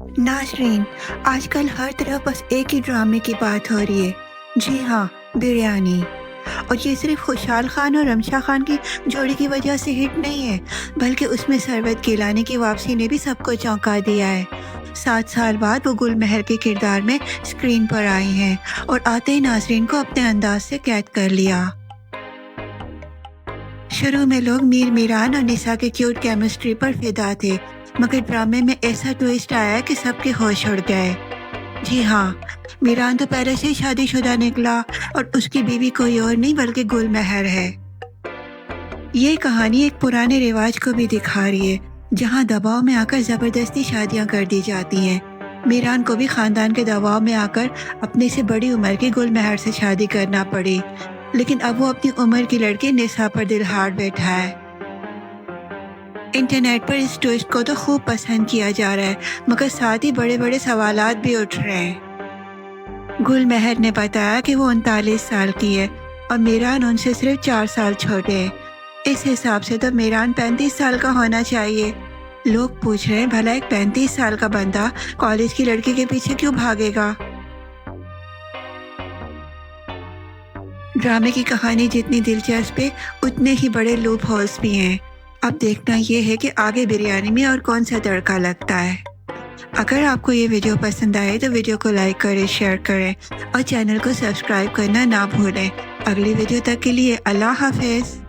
नाज़रीन, आजकल हर तरफ बस एक ही ड्रामे की बात हो रही है। जी हाँ, बिरयानी। और ये सिर्फ खुशहाल खान और रमशा खान की जोड़ी की वजह से हिट नहीं है, बल्कि उसमें सरवत गिलानी की वापसी ने भी सबको चौंका दिया है। 7 साल बाद वो गुलमहर के किरदार में स्क्रीन पर आई हैं और आते ही नाज़रीन को अपने अंदाज से कैद कर लिया। शुरू में लोग मीर मीरान और निसा के क्यूट केमिस्ट्री पर फिदा थे, मगर ड्रामे में ऐसा ट्विस्ट आया कि सबके होश उड़ गए। जी हाँ, मीरान तो पहले से ही शादीशुदा निकला और उसकी बीवी कोई और नहीं बल्कि गुलमहर है। ये कहानी एक पुराने रिवाज को भी दिखा रही है, जहाँ दबाव में आकर जबरदस्ती शादियां कर दी जाती हैं। मीरान को भी खानदान के दबाव में आकर अपने से बड़ी उम्र की गुलमहर से शादी करना पड़ी, लेकिन अब वो अपनी उम्र की लड़की निसा पर दिल हार बैठा है। इंटरनेट पर इस ट्विस्ट को तो खूब पसंद किया जा रहा है, मगर साथ ही बड़े बड़े सवालात भी उठ रहे हैं। गुलमहर ने बताया कि वो 39 साल की है और मीरान उनसे सिर्फ 4 साल छोटे हैं। इस हिसाब से तो मीरान 35 साल का होना चाहिए। लोग पूछ रहे हैं, भला एक 35 साल का बंदा कॉलेज की लड़की के पीछे क्यों भागेगा। ड्रामे की कहानी जितनी दिलचस्प है, उतने ही बड़े लूप होल्स भी हैं। अब देखना यह है कि आगे बिरयानी में और कौन सा तड़का लगता है। अगर आपको ये वीडियो पसंद आए तो वीडियो को लाइक करें, शेयर करें और चैनल को सब्सक्राइब करना ना भूलें। अगली वीडियो तक के लिए अल्लाह हाफिज़।